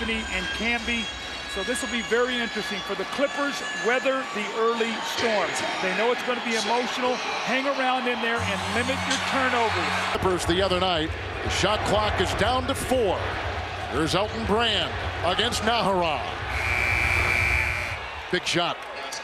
Anthony and Camby. So this will be very interesting for the Clippers. Weather the early storms. They know it's going to be emotional. Hang around in there and limit your turnovers. Clippers the other night. The shot clock is down to 4. Here's Elton Brand against Nahara. Big shot.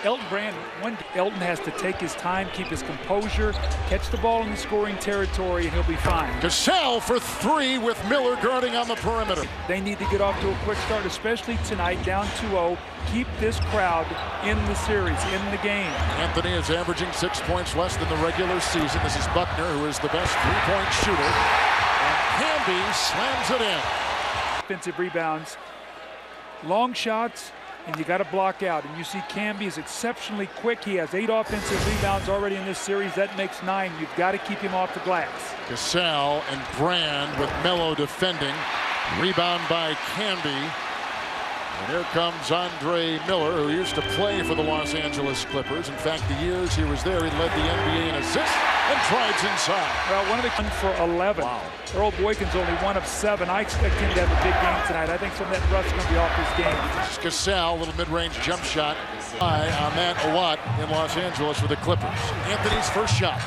Elton has to take his time, keep his composure, catch the ball in the scoring territory, and he'll be fine. Gasol for 3 with Miller guarding on the perimeter. They need to get off to a quick start, especially tonight, down 2-0. Keep this crowd in the series, in the game. Anthony is averaging 6 points less than the regular season. This is Buckner, who is the best three-point shooter. And Camby slams it in. Offensive rebounds, long shots, and you got to block out. And you see Camby is exceptionally quick. He has 8 offensive rebounds already in this series. That makes 9. You've got to keep him off the glass. Gasol and Brand with Melo defending. Rebound by Camby. And here comes Andre Miller, who used to play for the Los Angeles Clippers. In fact, the years he was there, he led the NBA in assists and drives inside. Well, one of the for 11. Wow. Earl Boykins only 1 of 7. I expect him to have a big game tonight. I think some of that rust's going to be off his game. Gasol, little mid-range jump shot by Ahmad Awad in Los Angeles for the Clippers. Anthony's first shot.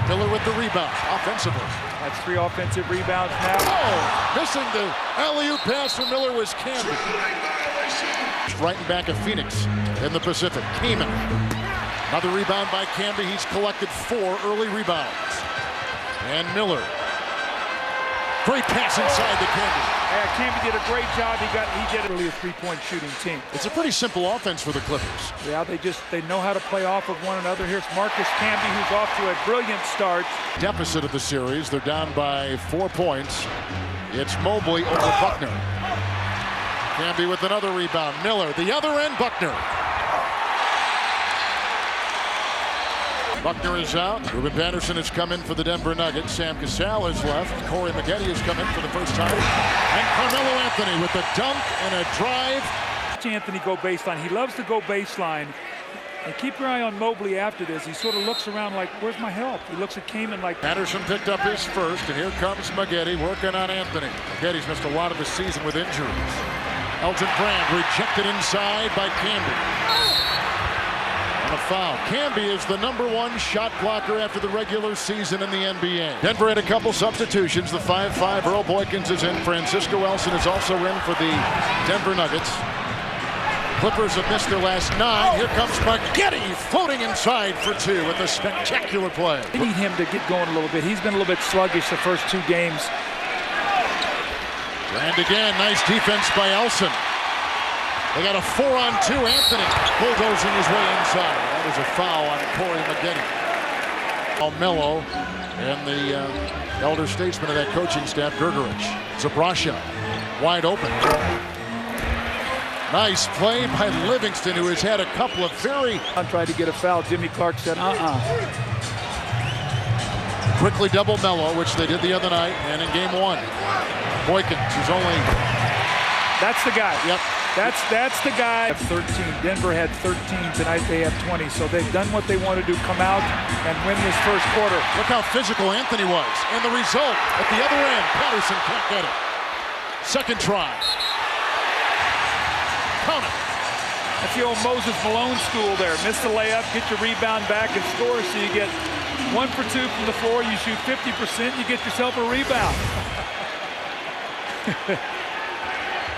Miller with the rebound offensively. That's 3 offensive rebounds now. Oh, missing the alley-oop pass from Miller was Camby. Right in back of Phoenix in the Pacific. Keeman. Another rebound by Camby. He's collected 4 early rebounds. And Miller. Great pass inside to Camby. Yeah, Camby did a great job. He did really a 3-point shooting team. It's a pretty simple offense for the Clippers. Yeah, they know how to play off of one another. Here's Marcus Camby, who's off to a brilliant start. Deficit of the series. They're down by 4 points. It's Mobley over Buckner. Camby with another rebound. Miller, the other end, Buckner. Buckner is out. Ruben Patterson has come in for the Denver Nuggets. Sam Cassell is left. Corey Maggette has come in for the first time. And Carmelo Anthony with a dunk and a drive. Watch Anthony go baseline. He loves to go baseline. And keep your eye on Mobley after this. He sort of looks around like, where's my help? He looks at Kaman like... Patterson picked up his first, and here comes Maggette working on Anthony. Maggette's missed a lot of the season with injuries. Elton Brand rejected inside by Camby. And a foul. Camby is the #1 shot blocker after the regular season in the NBA. Denver had a couple substitutions. The 5'5" Earl Boykins is in. Francisco Elson is also in for the Denver Nuggets. Clippers have missed their last 9. Here comes Maggette floating inside for 2 with a spectacular play. They need him to get going a little bit. He's been a little bit sluggish the first 2 games. And again, nice defense by Elson. They got a 4-on-2. Anthony bulldozing his way inside. That is a foul on Corey Maggette. Melo and the elder statesman of that coaching staff, Gergerich. Zabrasha wide open. Nice play by Livingston, who has had a couple of very... Tried to get a foul. Jimmy Clark said, Quickly double Melo, which they did the other night, and in game 1. Boykins is only... That's the guy. Yep. That's the guy. 13. Denver had 13. Tonight they have 20. So they've done what they want to do, come out and win this first quarter. Look how physical Anthony was. And the result at the other end, Patterson can't get it. Second try. Count it. That's the old Moses Malone school there. Miss the layup, get your rebound back and score. So you get 1 for 2 from the floor. You shoot 50%, you get yourself a rebound.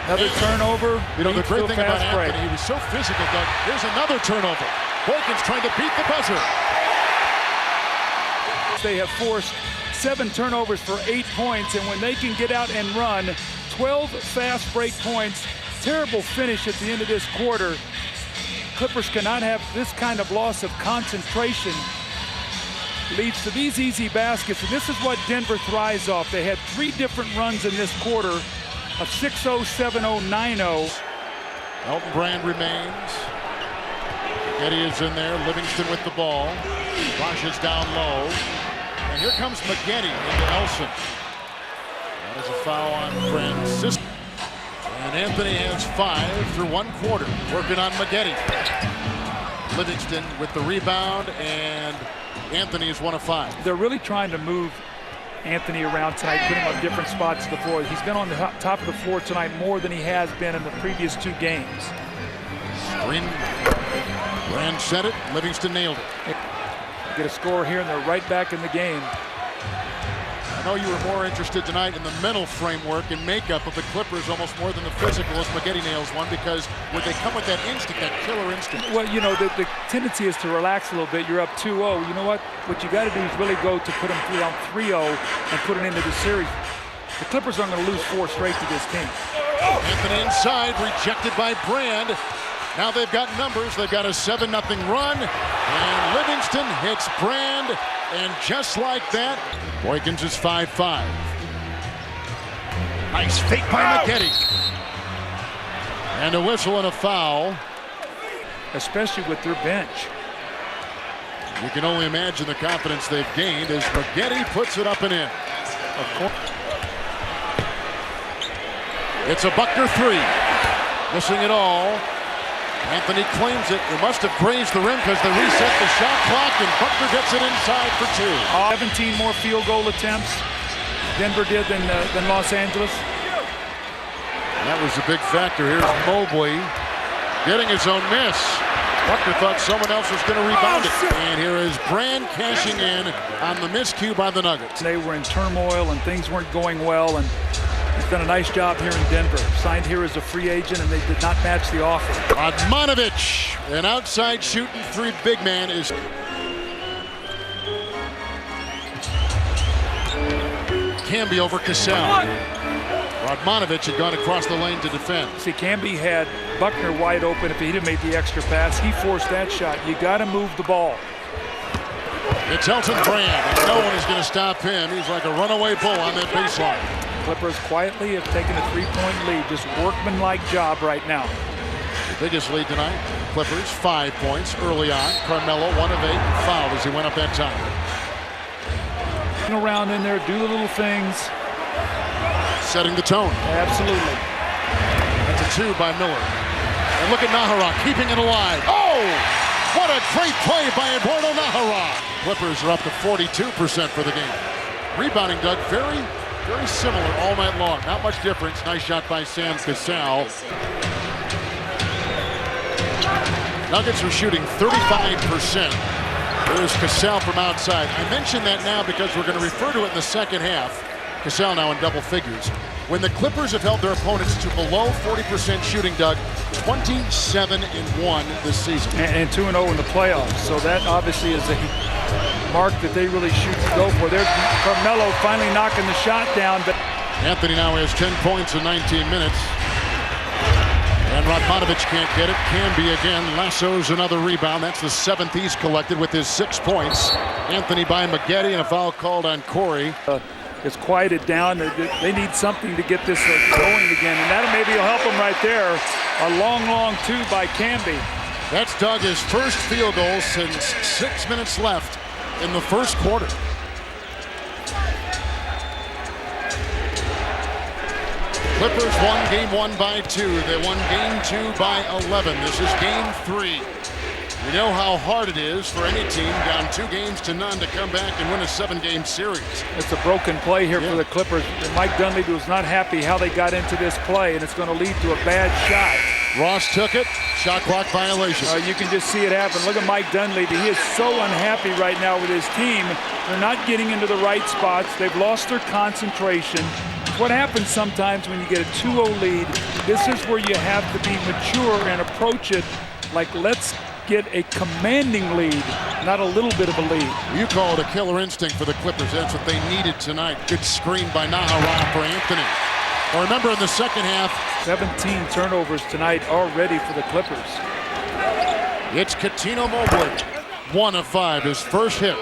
Another turnover. You know, the great thing about Anthony, he was so physical, Doug. Here's another turnover. Boykins trying to beat the buzzer. They have forced 7 turnovers for 8 points, and when they can get out and run, 12 fast break points. Terrible finish at the end of this quarter. Clippers cannot have this kind of loss of concentration. Leads to these easy baskets, and this is what Denver thrives off. They had 3 different runs in this quarter of 6-0, 7-0, 9-0. Elton Brand remains. Eddie is in there. Livingston with the ball. Rushes down low. And here comes Maggette into Elson. That is a foul on Francisco. And Anthony has 5 through 1 quarter. Working on Maggette. Livingston with the rebound, and Anthony is 1 of 5. They're really trying to move Anthony around tonight, putting him on different spots of the floor. He's been on the top of the floor tonight more than he has been in the previous 2 games. Screen. Brand set it. Livingston nailed it. Get a score here, and they're right back in the game. I know you were more interested tonight in the mental framework and makeup of the Clippers almost more than the physical, as Maggette nails one, because would they come with that instinct, that killer instinct? Well, you know, the tendency is to relax a little bit. You're up 2-0. You know what? What you got to do is really go to put them down 3-0 and put it into the series. The Clippers aren't going to lose 4 straight to this team. Anthony inside, rejected by Brand. Now they've got numbers. They've got a 7-0 run. And Livingston hits Brand. And just like that, Boykins is 5-5. Nice fake by Maggette. And a whistle and a foul. Especially with their bench. You can only imagine the confidence they've gained as Maggette puts it up and in. Of course. It's a Buckner 3. Missing it all. Anthony claims it. It must have grazed the rim because they reset the shot clock, and Buckner gets it inside for 2. 17 more field goal attempts Denver did than Los Angeles. That was a big factor. Here's Mobley getting his own miss. Buckner thought someone else was going to rebound it. And here is Brand cashing in on the miscue by the Nuggets. They were in turmoil and things weren't going well, and he's done a nice job here in Denver. Signed here as a free agent, and they did not match the offer. Radmanovic, an outside shooting 3 big man, is Camby over Cassell. Radmanovic had gone across the lane to defend. See, Camby had Buckner wide open. If he didn't make the extra pass, he forced that shot. You got to move the ball. It's Elton Brand, and no one is going to stop him. He's like a runaway bull on that baseline. Clippers quietly have taken a 3-point lead. Just workmanlike job right now. The biggest lead tonight, Clippers, 5 points early on. Carmelo, 1 of 8, fouled as he went up that time. Around in there, do the little things. Setting the tone. Absolutely. That's a 2 by Miller. And look at Nahara keeping it alive. Oh! What a great play by Eduardo Nahara. Clippers are up to 42% for the game. Rebounding, Doug, very similar all night long. Not much difference. Nice shot by Sam Cassell. Nuggets are shooting 35%. There's Cassell from outside. I mention that now because we're going to refer to it in the second half. Cassell now in double figures. When the Clippers have held their opponents to below 40% shooting, Doug, 27-1 this season. And 2-0 in the playoffs. So that obviously is a mark that they really shoot to go for. There's Carmelo finally knocking the shot down. But Anthony now has 10 points in 19 minutes. And Radmanovic can't get it. Camby again lassos another rebound. That's the 7th he's collected with his 6 points. Anthony by Maggette, and a foul called on Corey. It's quieted down. They need something to get this going again, and that maybe will help them right there. A long 2 by Camby. That's Doug, his first field goal since 6 minutes left in the first quarter. Clippers won game 1 by 2. They won game 2 by 11. This is game 3. We know how hard it is for any team down 2-0 to come back and win a 7-game series. It's a broken play here for the Clippers. And Mike Dunleavy was not happy how they got into this play, and it's going to lead to a bad shot. Ross took it. Shot clock violation. You can just see it happen. Look at Mike Dunleavy. He is so unhappy right now with his team. They're not getting into the right spots. They've lost their concentration. What happens sometimes when you get a 2-0 lead, this is where you have to be mature and approach it like, let's get a commanding lead, not a little bit of a lead. You call it a killer instinct for the Clippers. That's what they needed tonight. Good screen by Nahara for Anthony. Well, remember in the second half, 17 turnovers tonight already for the Clippers. It's Coutinho Mobley. 1 of 5, his first hit.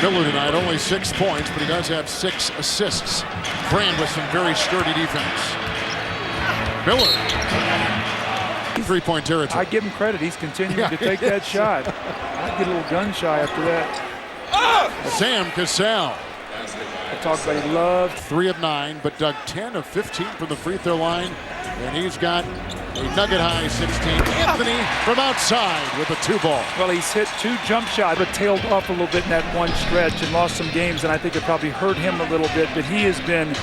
Miller tonight, only 6 points, but he does have 6 assists. Brand with some very sturdy defense. Miller. 3-point territory. I give him credit. He's continuing to take that shot. I get a little gun shy after that. Sam Cassell. I talked about he loved 3 of 9, but Doug 10 of 15 from the free throw line. And he's got A Nugget high 16. Anthony from outside with a 2-ball. Well, he's hit 2 jump shots, but tailed off a little bit in that one stretch and lost some games, and I think it probably hurt him a little bit, but he has been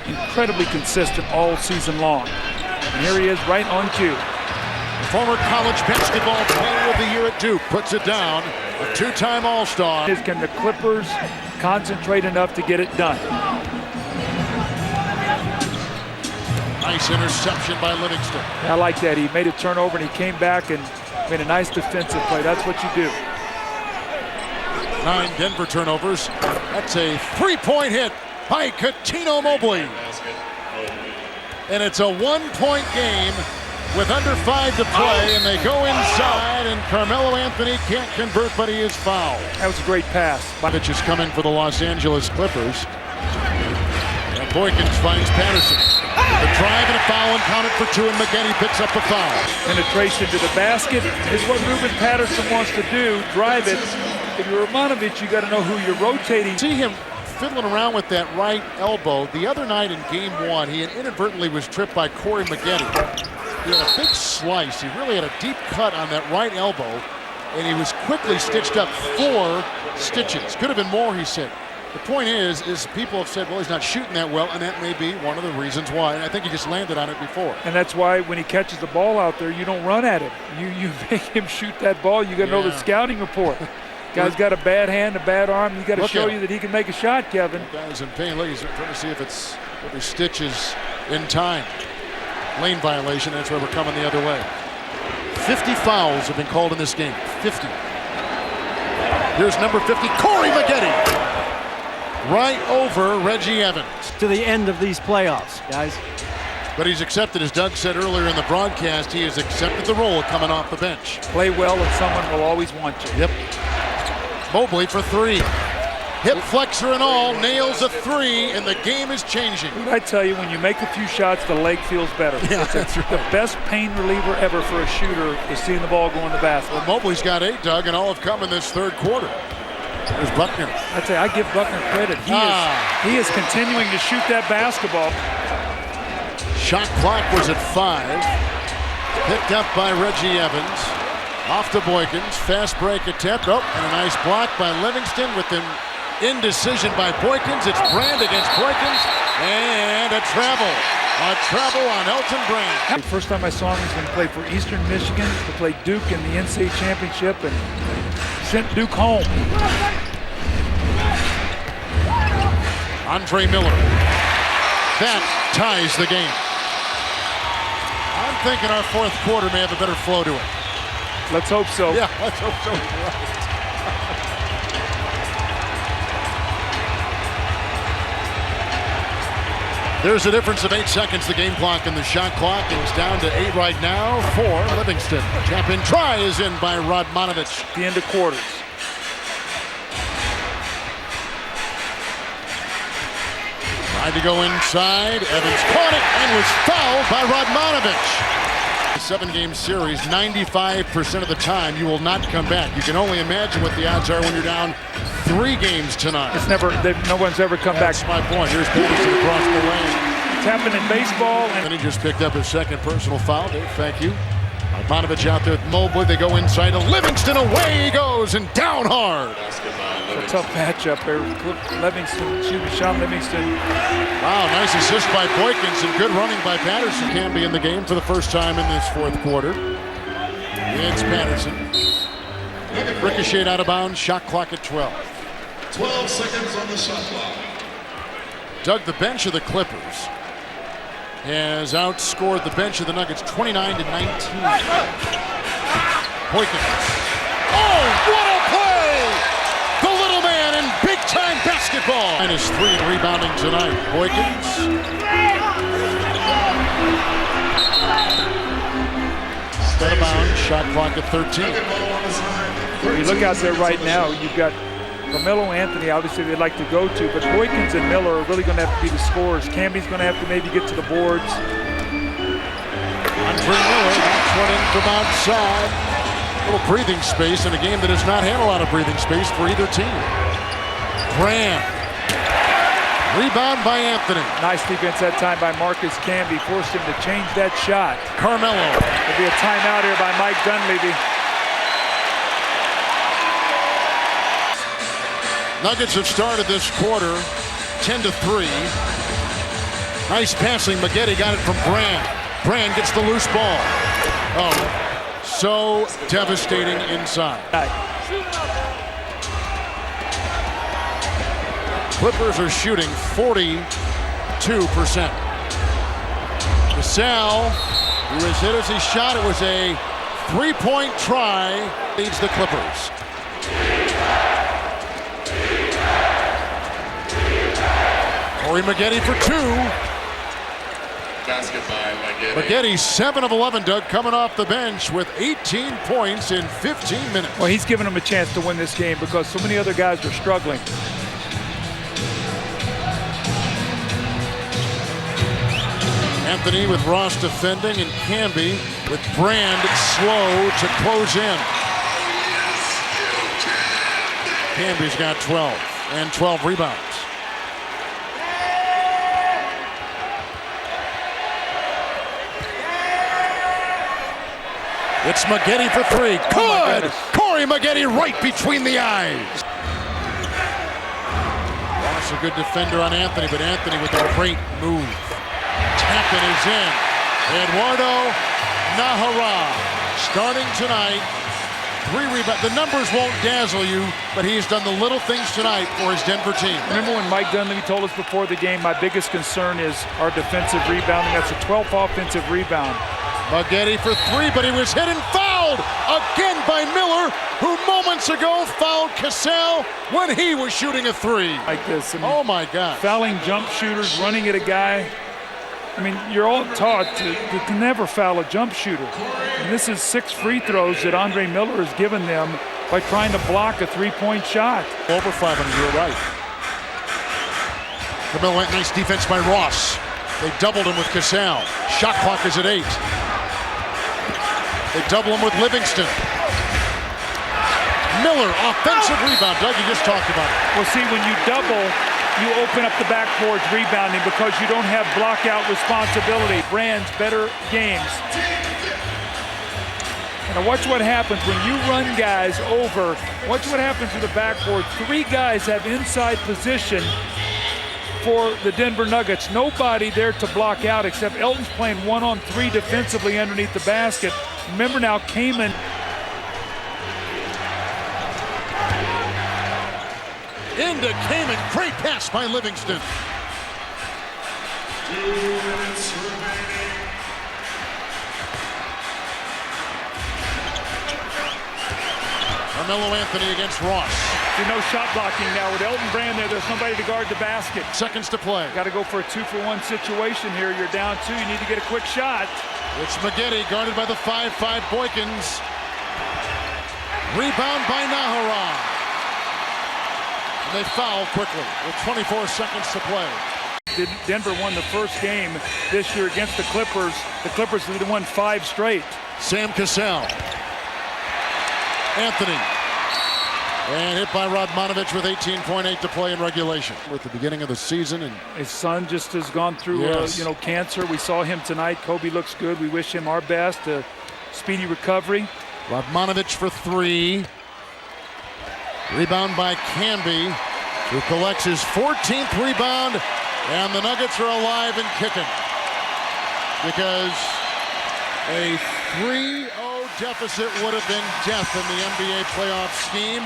incredibly consistent all season long. And here he is right on cue. The former college basketball player of the year at Duke puts it down. A 2-time All-Star. Can the Clippers concentrate enough to get it done? Nice interception by Livingston. I like that. He made a turnover and he came back and made a nice defensive play. That's what you do. 9 Denver turnovers. That's a 3-point hit by Coutinho Mobley. And it's a 1-point game with under 5 to play, and they go inside, and Carmelo Anthony can't convert, but he is fouled. That was a great pass. Pitch is coming for the Los Angeles Clippers. And Boykins finds Patterson. The drive and a foul, and counted for 2, and McGinney picks up the foul. Penetration to the basket is what Ruben Patterson wants to do. Drive it. If you're Romanovich, you got to know who you're rotating. See him fiddling around with that right elbow. The other night in game 1, he inadvertently was tripped by Corey McGinney. He had a big slice. He really had a deep cut on that right elbow, and he was quickly stitched up 4 stitches. Could have been more, he said. The point is people have said, well, he's not shooting that well, and that may be one of the reasons why. And I think he just landed on it before. And that's why when he catches the ball out there, you don't run at it. You make him shoot that ball. You got to know the scouting report. Guy's got a bad hand, a bad arm. You got to show you that he can make a shot, Kevin. The guy's in pain. Look, he's trying to see if it's every stitch is in time. Lane violation. That's why we're coming the other way. 50 fouls have been called in this game. 50. Here's number 50, Corey McGinney. Right over Reggie Evans. To the end of these playoffs, guys. But he's accepted, as Doug said earlier in the broadcast, he has accepted the role of coming off the bench. Play well and someone will always want you. Yep. Mobley for 3. Hip flexor and all, nails a 3, and the game is changing. I tell you, when you make a few shots, the leg feels better. Yeah, that's right. The best pain reliever ever for a shooter is seeing the ball go in the basket. Well, Mobley's got 8, Doug, and all have come in this 3rd quarter. There's Buckner. I'd say I give Buckner credit. He is continuing to shoot that basketball. Shot clock was at 5. Picked up by Reggie Evans. Off to Boykins. Fast break attempt. Oh, and a nice block by Livingston with an indecision by Boykins. It's Brand against Boykins. And a travel. A travel on Elton Brand. The first time I saw him was when he played for Eastern Michigan to play Duke in the NCAA championship and sent Duke home. Andre Miller. That ties the game. I'm thinking our 4th quarter may have a better flow to it. Let's hope so. Yeah, let's hope so. Right. There's a difference of 8 seconds, the game clock and the shot clock, and it's down to 8 right now for Livingston. Tap-in try is in by Radmanovich. The end of quarters. Tried to go inside. Evans caught it and was fouled by Radmanovich. 7-game series, 95% of the time you will not come back. You can only imagine what the odds are when you're down 3 games tonight. It's never, no one's ever come back. That's my point. Here's Peterson across the lane. It's happened in baseball. And he just picked up his 2nd personal foul. Dave, thank you. Radmanovich out there with Mobley. They go inside to Livingston. Away he goes and down hard. It's a tough matchup there. Sean Livingston. Wow, nice assist by Boykins and good running by Patterson. Can be in the game for the first time in this 4th quarter. It's Patterson. Ricocheted out of bounds. Shot clock at 12. 12 seconds on the shot clock. Doug, the bench of the Clippers has outscored the bench of the Nuggets 29-19. Boykins. Oh, what a play! The little man in big-time basketball. -3 rebounding tonight. Boykins. Out of bounds. Shot clock at 13. If you look out there right now, you've got Carmelo Anthony, obviously they'd like to go to, but Boykins and Miller are really going to have to be the scorers. Camby's going to have to maybe get to the boards. Andre Miller knocks one in from outside. A little breathing space in a game that has not had a lot of breathing space for either team. Brand. Rebound by Anthony. Nice defense that time by Marcus Camby. Forced him to change that shot. Carmelo. There'll be a timeout here by Mike Dunleavy. Nuggets have started this quarter 10-3. Nice passing. Maggette got it from Brand. Brand gets the loose ball. Oh, so devastating inside. Clippers are shooting 42%. Gasol, who was hit as he shot, it was a three-point try, leads the Clippers. Corey Maggette for two. Basket by Maggette. Maggette 7 of 11, Doug, coming off the bench with 18 points in 15 minutes. Well, he's given them a chance to win this game because so many other guys are struggling. Anthony with Ross defending and Camby with Brand slow to close in. Camby's got 12 and 12 rebounds. It's Maggette for three. Good! Corey Maggette right between the eyes. Ross a good defender on Anthony, but Anthony with a great move. Tappan is in. Eduardo Nahara starting tonight. 3 rebounds. The numbers won't dazzle you, but he's done the little things tonight for his Denver team. Remember when Mike Dunleavy told us before the game, my biggest concern is our defensive rebounding. That's a 12th offensive rebound. Maggette for three, but he was hit and fouled again by Miller, who moments ago fouled Cassell when he was shooting a three. Like this. I mean, oh my God. Fouling jump shooters, running at a guy. I mean, you're all taught to never foul a jump shooter. And this is 6 free throws that Andre Miller has given them by trying to block a 3-point shot. Over 500, you're right. Camille, nice defense by Ross. They doubled him with Cassell. Shot clock is at 8. They double him with Livingston. Miller, offensive rebound. Doug, you just talked about it. Well, see, when you double, you open up the backboards rebounding because you don't have blockout responsibility. Brand's better games. Now watch what happens when you run guys over. Watch what happens to the backboard. 3 guys have inside position for the Denver Nuggets. Nobody there to block out except Elton's playing 1-on-3 defensively underneath the basket. Remember now, Kaman. Into Kaman, great pass by Livingston. 2 minutes remaining. Carmelo Anthony against Ross. You know, shot blocking now with Elton Brand there. There's somebody to guard the basket. Seconds to play. Got to go for a 2-for-1 situation here. You're down 2. You need to get a quick shot. It's Maggette guarded by the 5'5" Boykins. Rebound by Nahara. And they foul quickly with 24 seconds to play. Denver won the first game this year against the Clippers. The Clippers have won 5 straight. Sam Cassell. Anthony. And hit by Radmanovich with 18.8 to play in regulation. With the beginning of the season. And his son just has gone through cancer. We saw him tonight. Kobe looks good. We wish him our best. A speedy recovery. Radmanovich for 3. Rebound by Camby, who collects his 14th rebound. And the Nuggets are alive and kicking. Because a 3-0 deficit would have been death in the NBA playoff scheme.